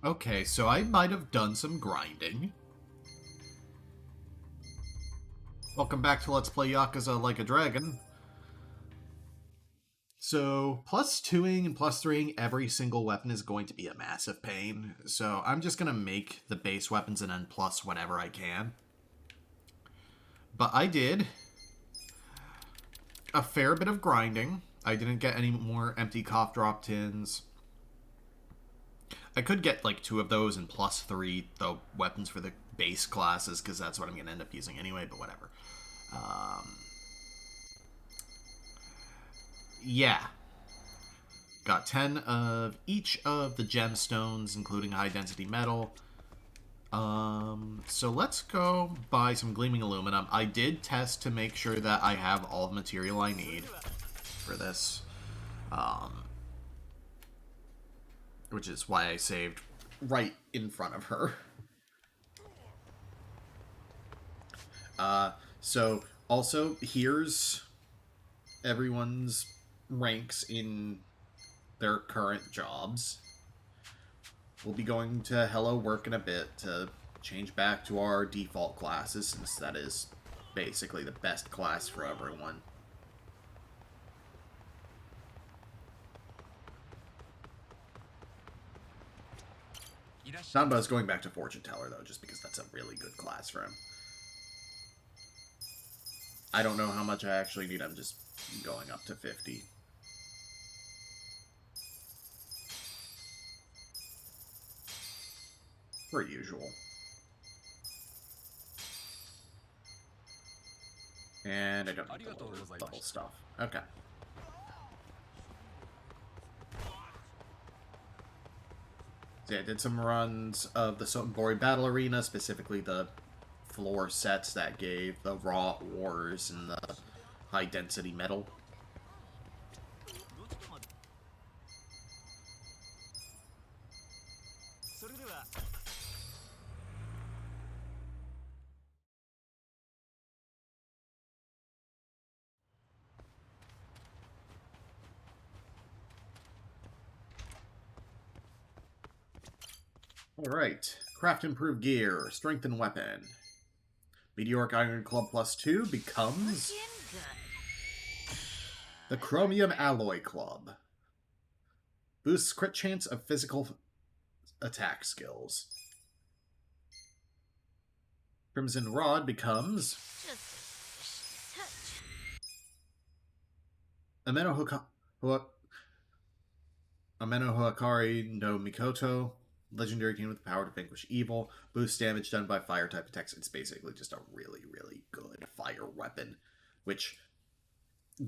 Okay, so I might have done some grinding. Welcome back to Let's Play Yakuza Like a Dragon. So, plus 2ing and plus 3ing every single weapon is going to be a massive pain. So, I'm just going to make the base weapons and then plus whatever I can. But I did a fair bit of grinding. I didn't get any more empty cough drop tins. I could get like 2 of those and plus 3 the weapons for the base classes, because that's what I'm going to end up using anyway, but whatever. Yeah. Got 10 of each of the gemstones, including high density metal. So let's go buy some gleaming aluminum. I did test to make sure that I have all the material I need for this. Which is why I saved right in front of her. So also, here's everyone's ranks in their current jobs. We'll be going to Hello Work in a bit to change back to our default classes, since that is basically the best class for everyone. Nanba's going back to Fortune Teller, though, just because that's a really good class for him. I don't know how much I actually need. I'm just going up to 50. Per usual. And I don't need the lower level stuff. Okay. So yeah, I did some runs of the Sotenbori Battle Arena, specifically the floor sets that gave the raw ores and the high density metal. Alright. Craft improved gear. Strengthen weapon. Meteoric Iron Club plus 2 becomes the Chromium Alloy Club. Boosts crit chance of physical attack skills. Crimson Rod becomes Ameno Hoakari no Mikoto. Legendary team with the power to vanquish evil. Boosts damage done by fire type attacks. It's basically just a really, really good fire weapon, which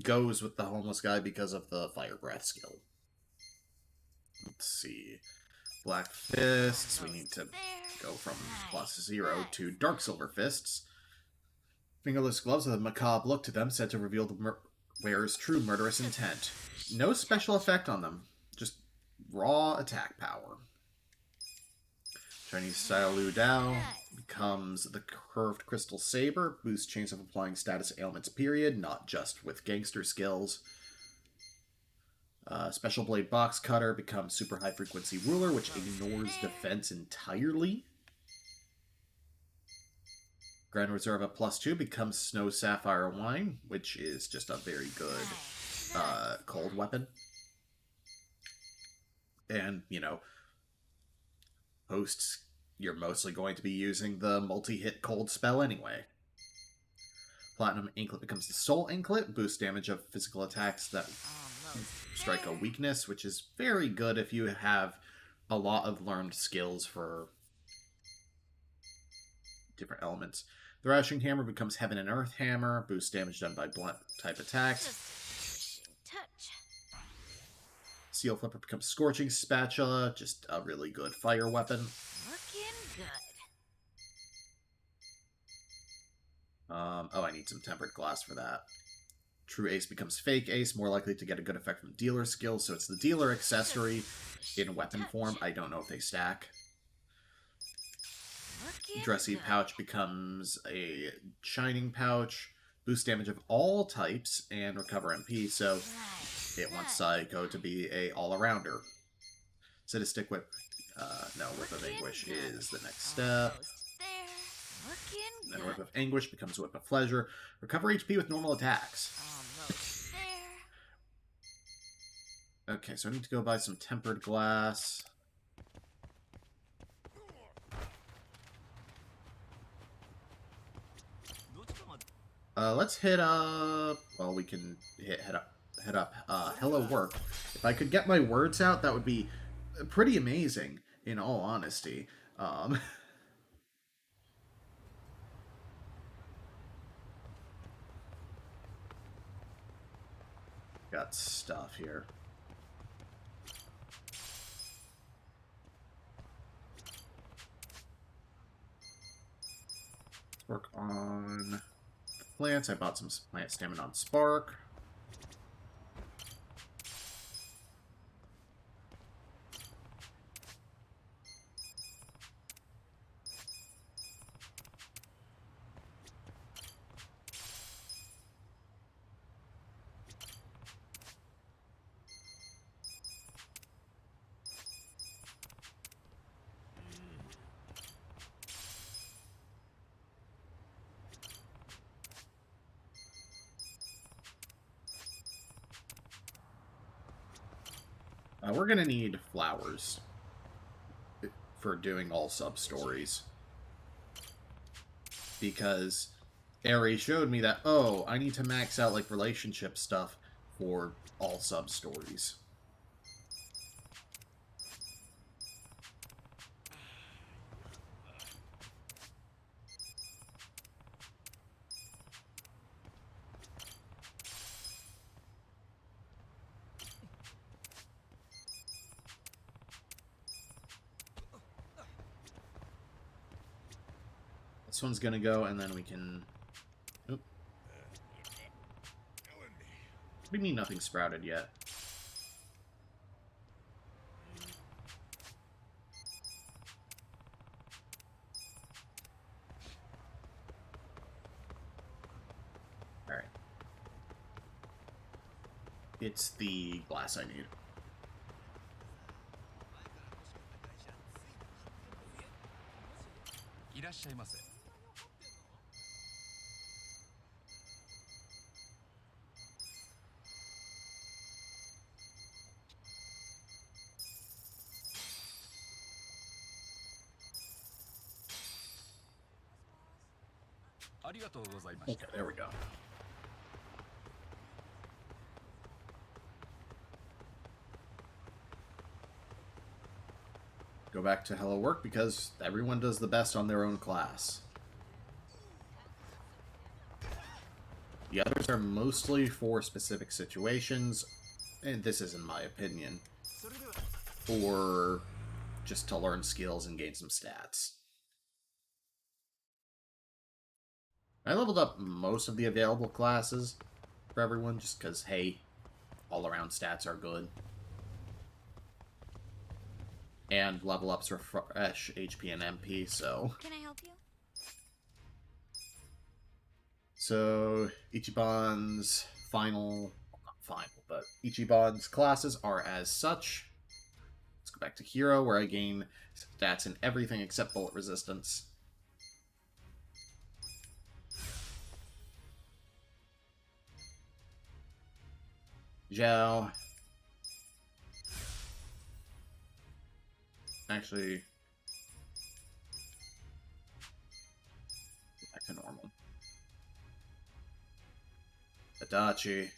goes with the homeless guy because of the fire breath skill. Let's see. Black Fists. We need to go from plus 0 to Dark Silver Fists. Fingerless gloves with a macabre look to them, said to reveal the wearer's true murderous intent. No special effect on them, just raw attack power. Chinese style Liu Dao becomes the curved crystal saber, boosts chance of applying status ailments period, not just with gangster skills. Special blade box cutter becomes super high frequency ruler, which ignores defense entirely. Grand Reserva plus 2 becomes Snow Sapphire Wine, which is just a very good cold weapon. And, you know, hosts, you're mostly going to be using the multi-hit cold spell anyway. Platinum Anklet becomes the Soul Anklet, boosts damage of physical attacks that strike a weakness, which is very good if you have a lot of learned skills for different elements. Thrashing Hammer becomes Heaven and Earth Hammer, boosts damage done by blunt type attacks. Seal Flipper becomes Scorching Spatula, just a really good fire weapon. Looking good. Oh, I need some Tempered Glass for that. True Ace becomes Fake Ace, more likely to get a good effect from dealer skills, so it's the dealer accessory in weapon form. I don't know if they stack. Dressy Pouch becomes a Shining Pouch, boost damage of all types, and recover MP, so it wants Psycho to be a all-arounder. Sadistic Whip. No, Whip of Anguish is the next step. Then Whip of Anguish becomes Whip of Pleasure. Recover HP with normal attacks. Okay, so I need to go buy some tempered glass. Let's hit up. Well, we can head up. Hello work. If I could get my words out, that would be pretty amazing. In all honesty, got stuff here. Let's work on plants. I bought some plant stamina on Spark. We're gonna need flowers for doing all sub-stories. Because Ari showed me that, oh, I need to max out, like, relationship stuff for all sub-stories. This one's gonna go, and then we can... Oop. What do you mean nothing sprouted yet? Alright. It's the glass I need. Okay, there we go. Go back to Hello Work because everyone does the best on their own class. The others are mostly for specific situations, and this is in my opinion, or just to learn skills and gain some stats. I leveled up most of the available classes for everyone just because, hey, all-around stats are good. And level ups refresh HP and MP, so... Can I help you? So, Ichiban's final... Well, not final, but Ichiban's classes are as such. Let's go back to Hero, where I gain stats in everything except bullet resistance. Zhao. Actually, back to normal. Adachi.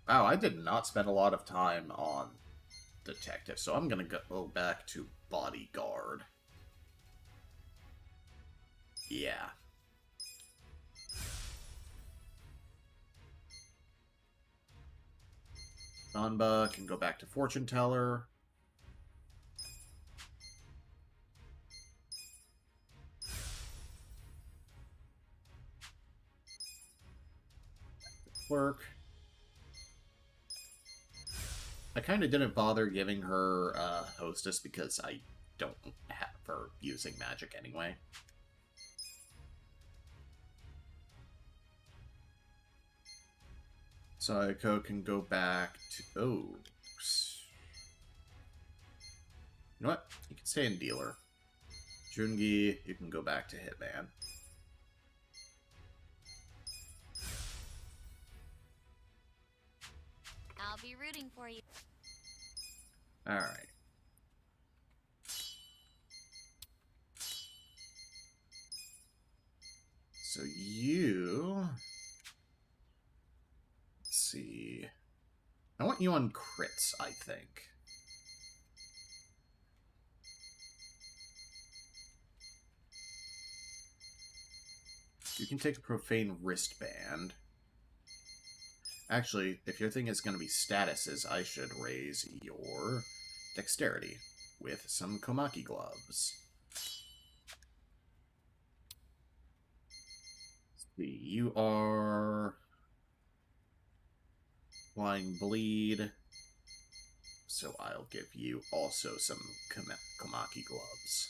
Wow, I did not spend a lot of time on Detective, so I'm gonna go back to Bodyguard. Yeah. Nanba can go back to Fortune Teller. Work. I kind of didn't bother giving her Hostess because I don't have her using magic anyway. Sayako can go back to... Oh. You know what? You can stay in dealer. Jungi, you can go back to Hitman. I'll be rooting for you. Alright. So you... Let's see... I want you on crits, I think. You can take a profane wristband. Actually, if your thing is going to be statuses, I should raise your dexterity with some Komaki gloves. Let's see, you are Flying Bleed, so I'll give you also some Komaki gloves.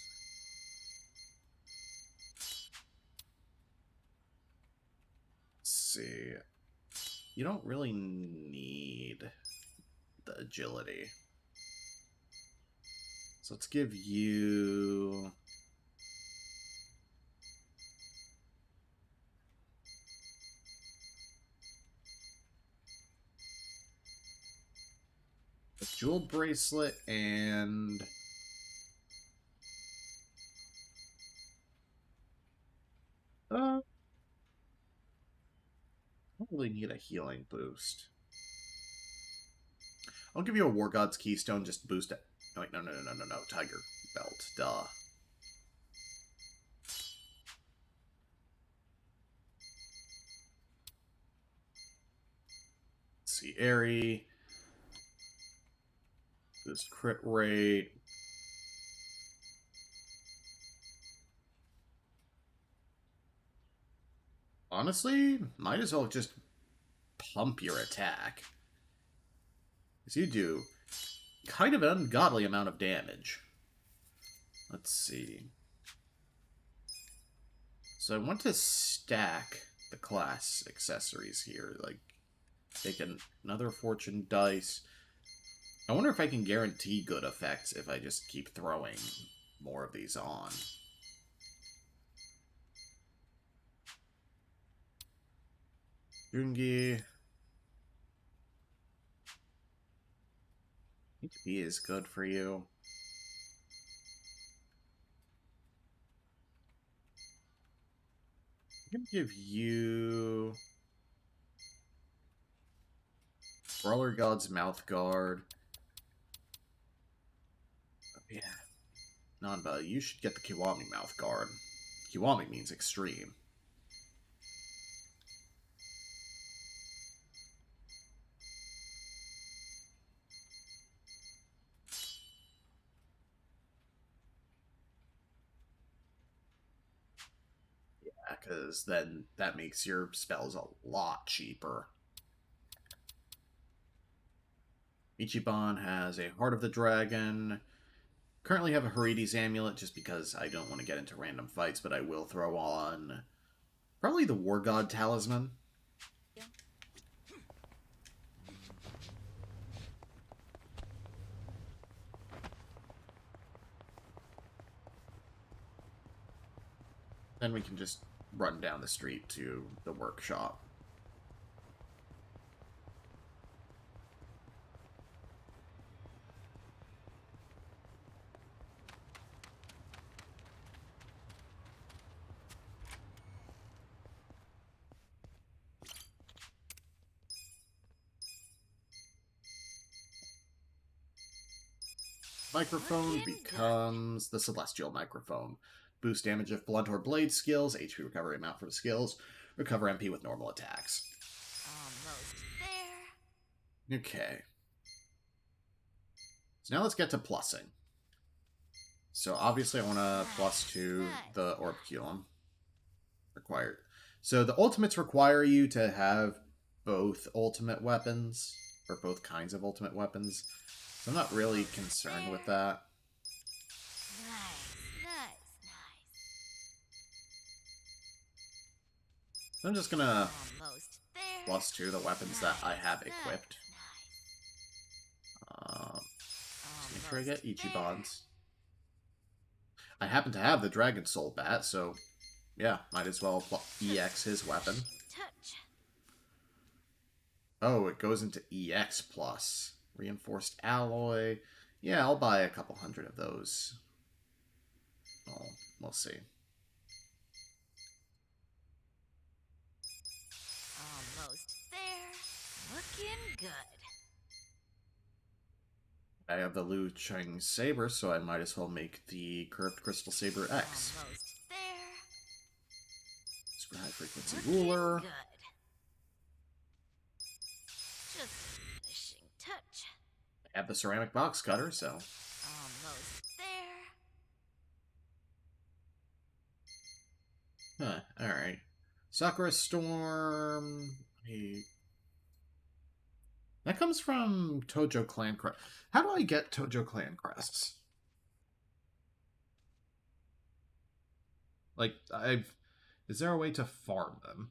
Let's see. You don't really need the agility. So let's give you... a jeweled bracelet and... I don't really need a healing boost. I'll give you a War God's Keystone, just boost it. No, wait, no, Tiger Belt, duh. Let's see, Airy. This crit rate. Honestly, might as well just pump your attack. Because you do kind of an ungodly amount of damage. Let's see. So I want to stack the class accessories here. Like, take another fortune dice. I wonder if I can guarantee good effects if I just keep throwing more of these on. Jungi. HP is good for you. I'm gonna give you Brawler God's Mouth Guard. Yeah. Nanba, you should get the Kiwami Mouth Guard. Kiwami means extreme. Yeah, because then that makes your spells a lot cheaper. Ichiban has a Heart of the Dragon. Currently have a Harides Amulet just because I don't want to get into random fights, but I will throw on probably the War God Talisman. Yeah. Then we can just run down the street to the workshop. Microphone becomes the Celestial Microphone. Boost damage of blunt or blade skills, HP recovery amount from skills, recover MP with normal attacks. Almost there. Okay. So now let's get to plussing. So obviously I want to plus to the Orbiculum. Required. So the ultimates require you to have both ultimate weapons, or both kinds of ultimate weapons. So I'm not really concerned with that. Nice. So I'm just gonna Almost there. plus to the weapons that I have equipped. Just make sure I get Ichibans. I happen to have the Dragon Soul bat, so yeah, might as well EX his weapon. Touch. Oh, it goes into EX plus. Reinforced alloy. Yeah, I'll buy a couple hundred of those. Oh, we'll see. Almost there. Looking good. I have the Lu Cheng Saber, so I might as well make the Curved Crystal Saber X. Almost there. Super High Frequency Looking Ruler. good. Just finishing touch. I have the Ceramic Box Cutter, so... Almost there. Huh, alright. Sakura Storm... That comes from Tojo Clan Crest. How do I get Tojo Clan Crests? Like, I've... Is there a way to farm them?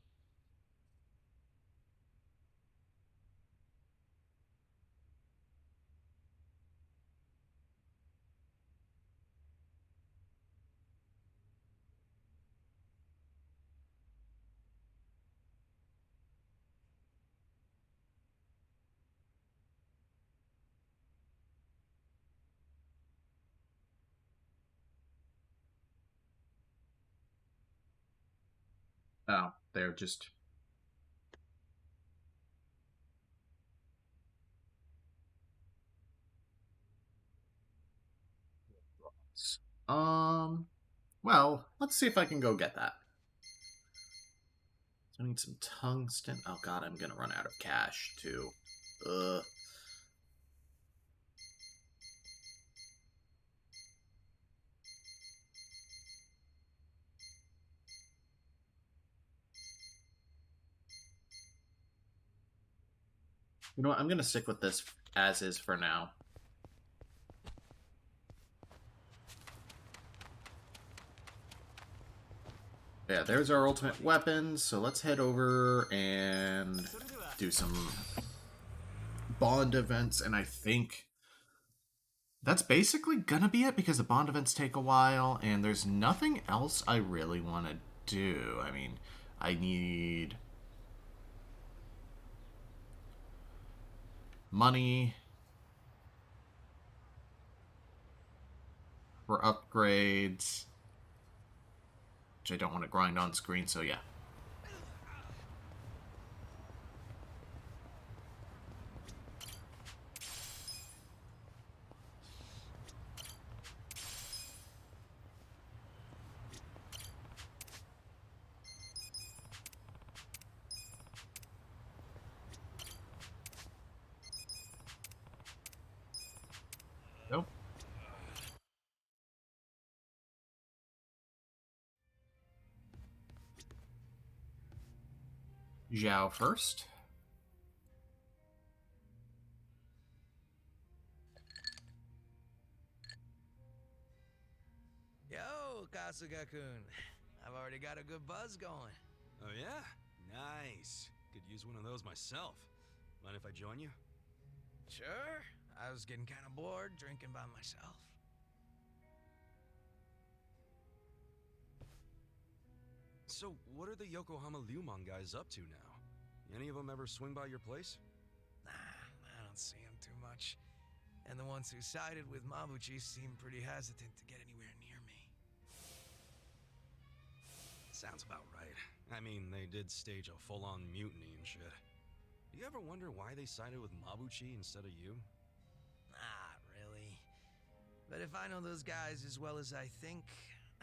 Oh, they're just... Well, let's see if I can go get that. So I need some tungsten. Oh god, I'm gonna run out of cash, too. Ugh. You know what, I'm gonna stick with this as is for now. Yeah, there's our ultimate weapons, so let's head over and do some bond events, and I think that's basically gonna be it because the bond events take a while, and there's nothing else I really want to do. I mean, I need money for upgrades, which I don't want to grind on screen, so yeah. Nope. Zhao first. Yo, Kasuga-kun. I've already got a good buzz going. Oh yeah? Nice. Could use one of those myself. Mind if I join you? Sure. I was getting kind of bored drinking by myself. So, what are the Yokohama Lumon guys up to now? Any of them ever swing by your place? Nah, I don't see him too much. And the ones who sided with Mabuchi seem pretty hesitant to get anywhere near me. Sounds about right. I mean, they did stage a full-on mutiny and shit. Do you ever wonder why they sided with Mabuchi instead of you? Not really. But if I know those guys as well as I think,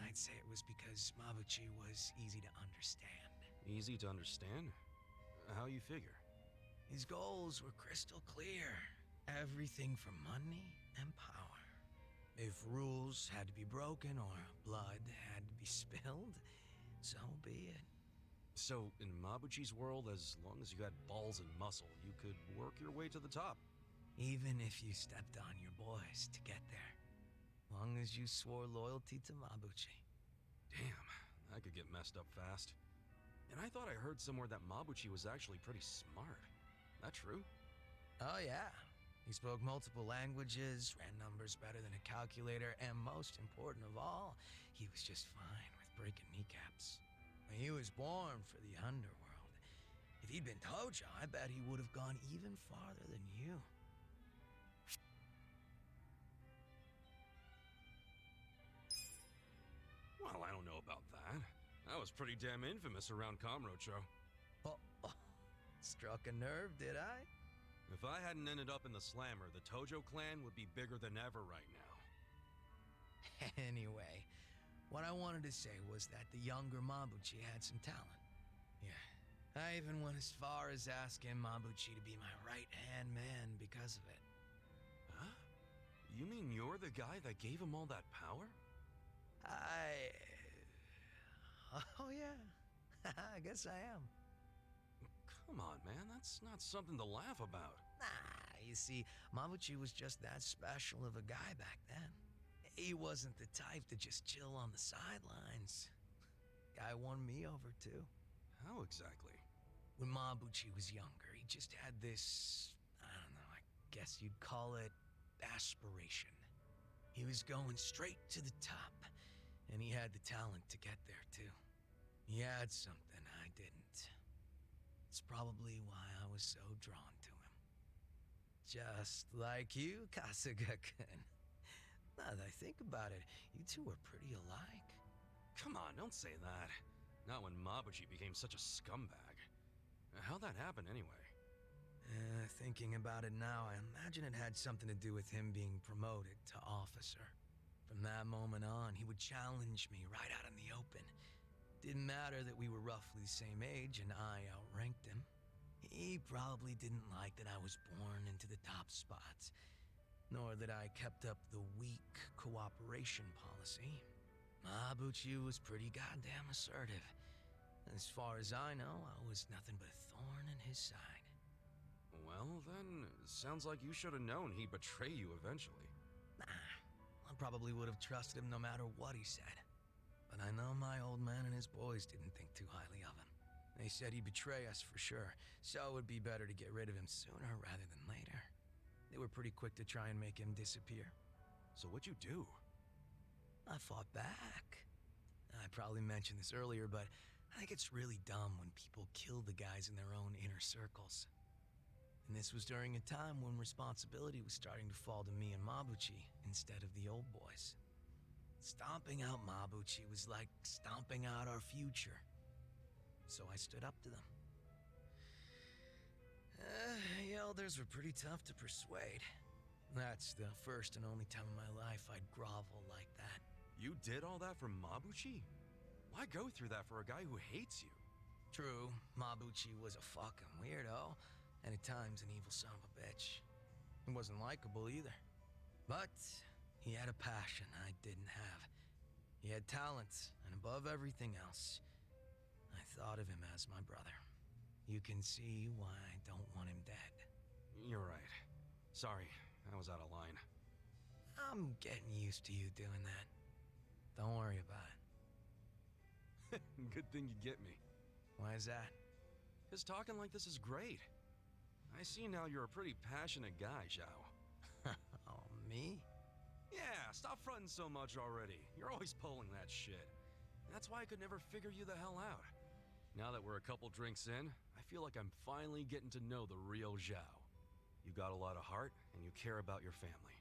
I'd say it was because Mabuchi was easy to understand. Easy to understand? How you figure? His goals were crystal clear. Everything from money and power. If rules had to be broken or blood had to be spilled, so be it. So, in Mabuchi's world, as long as you had balls and muscle, you could work your way to the top. Even if you stepped on your boys to get there. Long as you swore loyalty to Mabuchi. Damn, that could get messed up fast. And I thought I heard somewhere that Mabuchi was actually pretty smart. That true? Oh yeah. He spoke multiple languages, ran numbers better than a calculator, and most important of all, he was just fine with breaking kneecaps. He was born for the underworld. If he'd been Tojo, I bet he would have gone even farther than you. Well, I don't know about that. I was pretty damn infamous around Kamurocho. Oh, struck a nerve, did I? If I hadn't ended up in the Slammer, the Tojo clan would be bigger than ever right now. Anyway, what I wanted to say was that the younger Mabuchi had some talent. Yeah, I even went as far as asking Mabuchi to be my right-hand man because of it. Huh? You mean you're the guy that gave him all that power? Oh yeah, I guess I am. Come on, man, that's not something to laugh about. Nah, you see, Mabuchi was just that special of a guy back then. He wasn't the type to just chill on the sidelines. Guy won me over too. How exactly? When Mabuchi was younger, he just had this, I don't know, I guess you'd call it aspiration. He was going straight to the top, and he had the talent to get there too. He had something I didn't. It's probably why I was so drawn to him. Just like you, Kasuga-kun. Now that I think about it, you two are pretty alike. Come on, don't say that. Not when Mabuchi became such a scumbag. How'd that happen anyway? Thinking about it now, I imagine it had something to do with him being promoted to officer. From that moment on, he would challenge me right out in the open. Didn't matter that we were roughly the same age and I outranked him. He probably didn't like that I was born into the top spots, nor that I kept up the weak cooperation policy. Mabuchi was pretty goddamn assertive. As far as I know, I was nothing but a thorn in his side. Well, then, sounds like you should have known he'd betray you eventually. Nah, I probably would have trusted him no matter what he said. But I know my old man and his boys didn't think too highly of him. They said he'd betray us for sure, so it would be better to get rid of him sooner rather than later. They were pretty quick to try and make him disappear. So what'd you do? I fought back. I probably mentioned this earlier, but I think it's really dumb when people kill the guys in their own inner circles. And this was during a time when responsibility was starting to fall to me and Mabuchi instead of the old boys. Stomping out Mabuchi was like stomping out our future. So I stood up to them. The elders were pretty tough to persuade. That's the first and only time in my life I'd grovel like that. You did all that for Mabuchi? Why go through that for a guy who hates you? True, Mabuchi was a fucking weirdo, and at times an evil son of a bitch. He wasn't likable either. But he had a passion I didn't have. He had talent, and above everything else, I thought of him as my brother. You can see why I don't want him dead. You're right. Sorry, I was out of line. I'm getting used to you doing that. Don't worry about it. Good thing you get me. Why is that? Because talking like this is great. I see now you're a pretty passionate guy, Zhao. Oh, me? Yeah, stop fronting so much already. You're always pulling that shit. That's why I could never figure you the hell out. Now that we're a couple drinks in, I feel like I'm finally getting to know the real Zhao. You got a lot of heart, and you care about your family.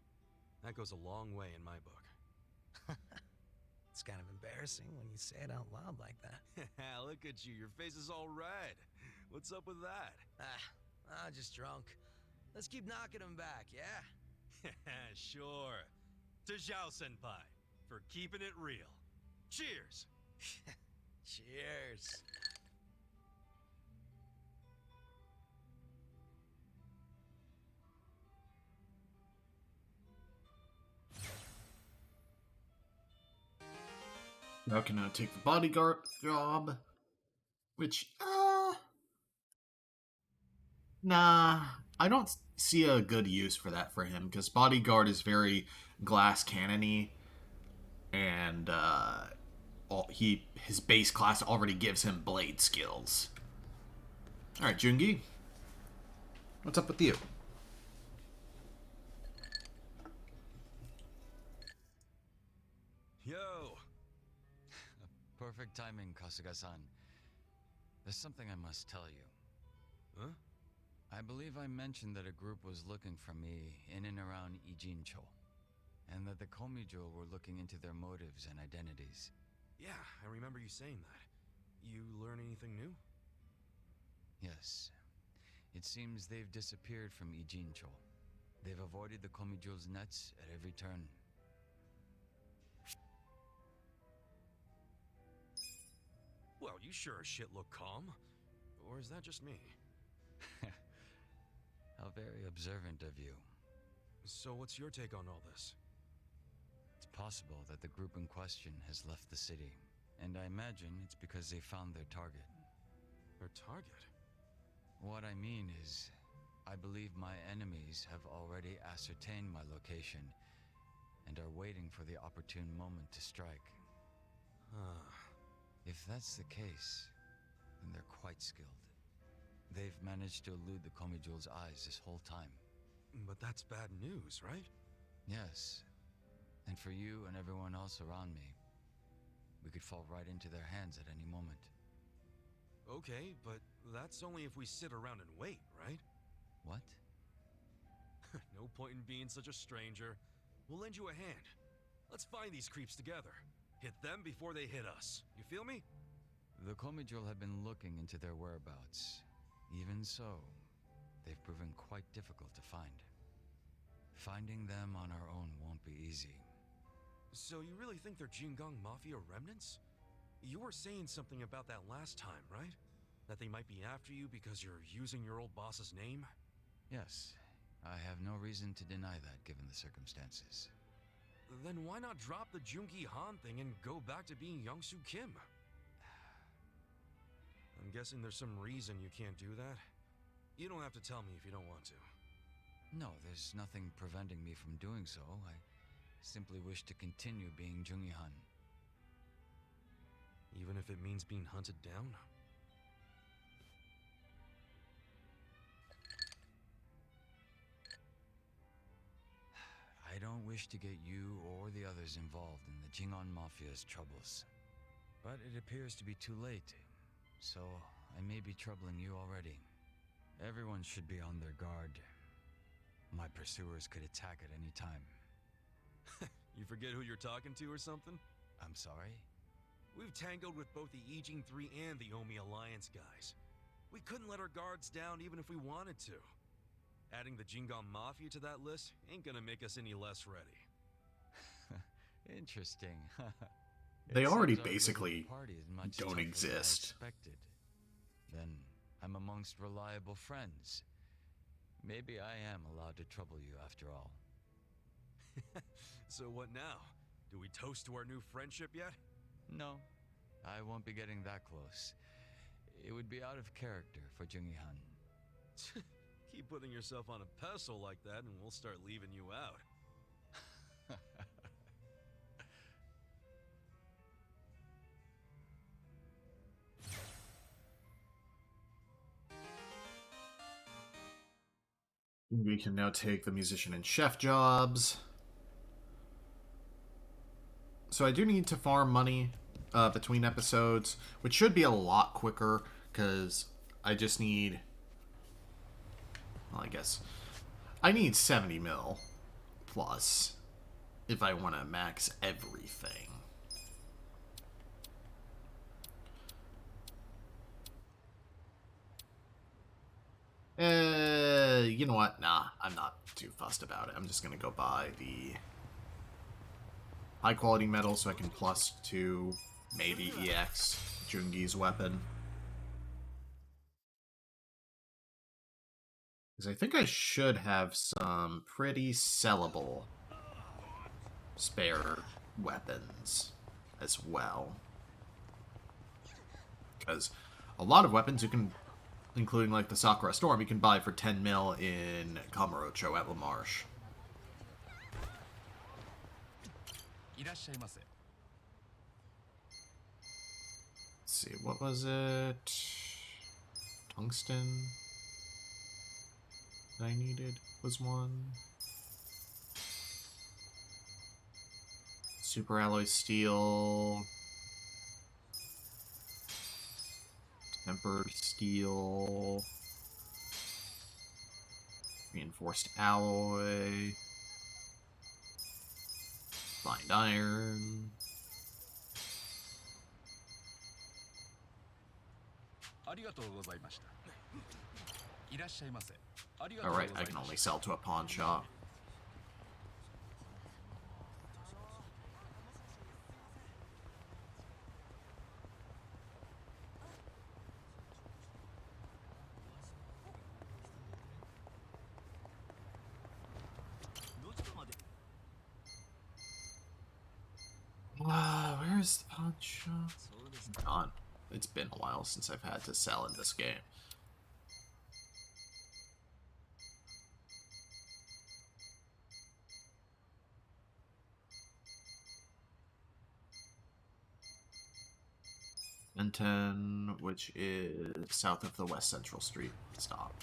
That goes a long way in my book. It's kind of embarrassing when you say it out loud like that. Look at you, your face is all red. What's up with that? Just drunk. Let's keep knocking him back, yeah? Sure. To Zhao Senpai, for keeping it real. Cheers! Cheers. Now can I take the bodyguard job? Which, nah, I don't see a good use for that for him, because bodyguard is very glass cannon-y, and his base class already gives him blade skills. Alright, Jungi, what's up with you? Perfect timing, Kasuga-san. There's something I must tell you. Huh? I believe I mentioned that a group was looking for me in and around Ijincho, and that the Komijo were looking into their motives and identities. Yeah, I remember you saying that. You learn anything new? Yes. It seems they've disappeared from Ijincho. They've avoided the Komijo's nets at every turn. Well, you sure as shit look calm. Or is that just me? How very observant of you. So what's your take on all this? It's possible that the group in question has left the city, and I imagine it's because they found their target. Their target? What I mean is, I believe my enemies have already ascertained my location and are waiting for the opportune moment to strike. If that's the case, then they're quite skilled. They've managed to elude the Komijo's eyes this whole time. But that's bad news, right? Yes, and for you and everyone else around me, we could fall right into their hands at any moment. Okay, but that's only if we sit around and wait, right? What? No point in being such a stranger. We'll lend you a hand. Let's find these creeps together. Hit them before they hit us. You feel me? The Komijul have been looking into their whereabouts. Even so, they've proven quite difficult to find. Finding them on our own won't be easy. So you really think they're Jingang Mafia remnants? You were saying something about that last time, right? That they might be after you because you're using your old boss's name? Yes, I have no reason to deny that given the circumstances. Then why not drop the Jungi Han thing and go back to being Youngsu Kim? I'm guessing there's some reason you can't do that. You don't have to tell me if you don't want to. No, there's nothing preventing me from doing so. I simply wish to continue being Jungi Han. Even if it means being hunted down? I don't wish to get you or the others involved in the Jingon Mafia's troubles. But it appears to be too late, so I may be troubling you already. Everyone should be on their guard. My pursuers could attack at any time. You forget who you're talking to or something? I'm sorry? We've tangled with both the Ijing 3 and the Omi Alliance guys. We couldn't let our guards down even if we wanted to. Adding the Jingon Mafia to that list ain't gonna make us any less ready. Interesting. They It already seems our basically little party is much don't tougher than I exist. expected. Then I'm amongst reliable friends. Maybe I am allowed to trouble you after all. So what now? Do we toast to our new friendship yet? No, I won't be getting that close. It would be out of character for Jungi Han. Keep putting yourself on a pedestal like that and we'll start leaving you out. We can now take the musician and chef jobs. So I do need to farm money between episodes, which should be a lot quicker, because I just need... Well, I guess... I need 70 mil plus if I want to max everything. You know what? Nah, I'm not too fussed about it. I'm just going to go buy the high-quality metal so I can plus 2, maybe EX Jungi's weapon. Because I think I should have some pretty sellable spare weapons as well. Because a lot of weapons you can, including like the Sakura Storm, you can buy for 10 mil in Kamurocho at La Marche. Let's see, what was it? Tungsten that I needed was one. Super alloy steel. Tempered steel. Reinforced alloy. Fine iron. Alright, I can only sell to a pawn shop. Where's the pawn shop? Gone. It's been a while since I've had to sell in this game. N10, which is south of the West Central Street stop.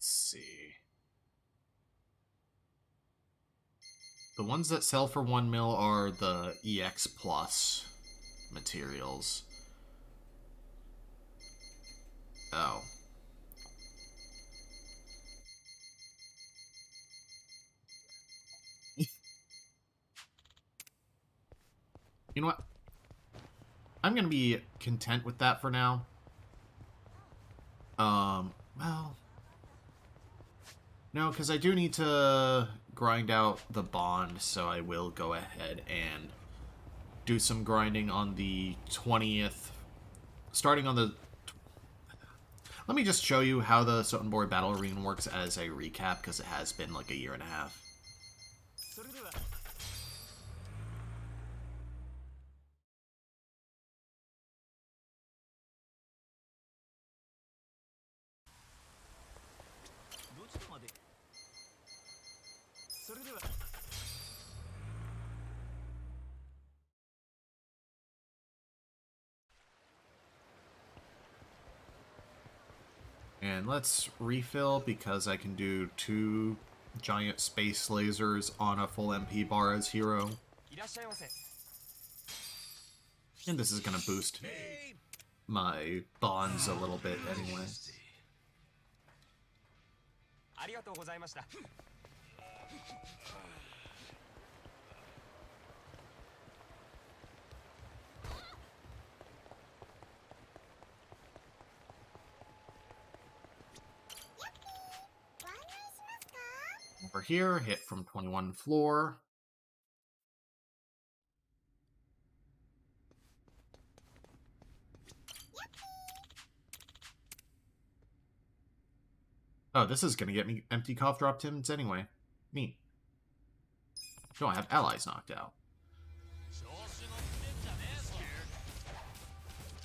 See. The ones that sell for 1 mil are the EX Plus materials. Oh. You know what? I'm gonna be content with that for now. Well... No, because I do need to grind out the bond, so I will go ahead and do some grinding on the 20th. Starting on the... Let me just show you how the Sotenborg Battle Arena works as a recap, because it has been like a year and a half. And let's refill, because I can do 2 giant space lasers on a full MP bar as hero. And this is going to boost my bonds a little bit anyway. Over here, hit from 21 floor. Oh, this is going to get me empty cough drop Tims anyway. Neat. No, I have allies knocked out.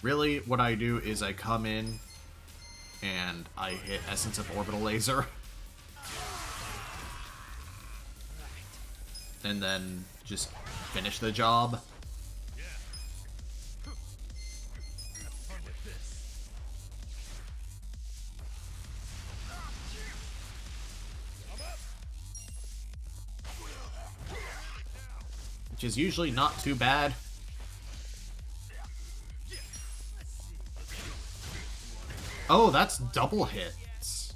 Really, what I do is I come in and I hit Essence of Orbital Laser. And then just finish the job. Which is usually not too bad. Oh, that's double hits.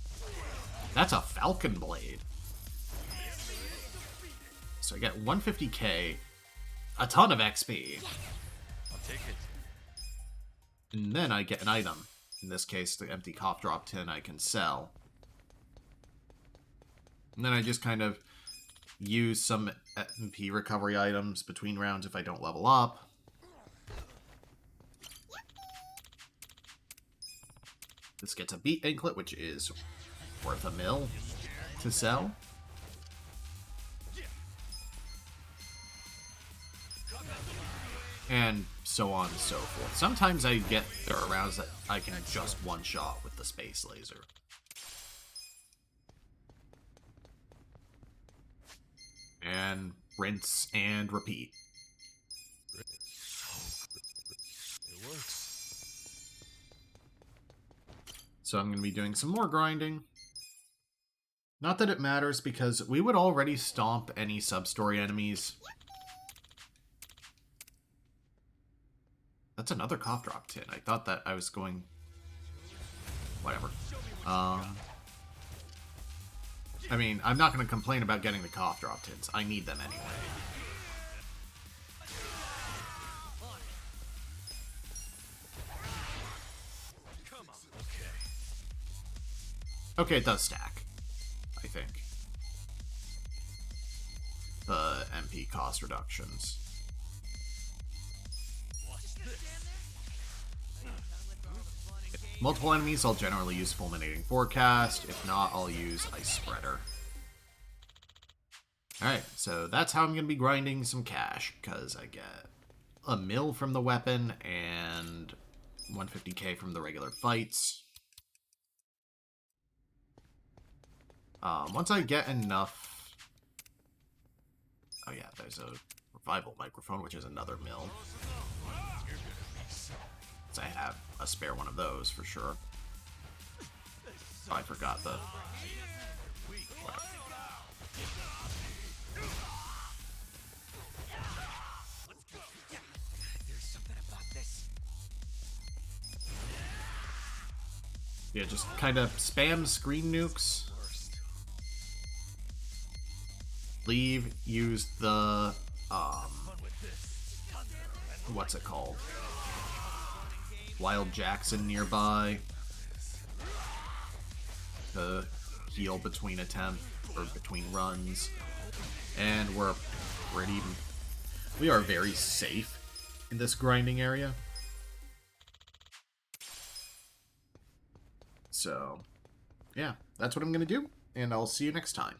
That's a Falcon Blade. So I get 150k, a ton of XP. I'll take it. And then I get an item. In this case, the empty cough drop tin I can sell. And then I just kind of use some MP recovery items between rounds if I don't level up. This gets a beat anklet, which is worth a mil to sell. And so on and so forth. Sometimes there are rounds that I can just one-shot with the space laser. And rinse and repeat. It works. So I'm going to be doing some more grinding. Not that it matters, because we would already stomp any sub-story enemies. That's another cough drop tin. I thought that I was going... Whatever. I mean, I'm not going to complain about getting the cough drop tins. I need them anyway. Okay, it does stack, I think. The MP cost reductions. If multiple enemies, I'll generally use Fulminating Forecast. If not, I'll use Ice Spreader. Alright, so that's how I'm going to be grinding some cash, because I get a mil from the weapon and 150k from the regular fights. Once I get enough... Oh yeah, there's a revival microphone, which is another mill. So I have a spare one of those, for sure. Oh, I forgot the... Whatever. Yeah, just kind of spam screen nukes. Leave, use the, what's it called? Wild Jackson nearby. To heal between or between runs. And we are very safe in this grinding area. So, yeah, that's what I'm going to do, and I'll see you next time.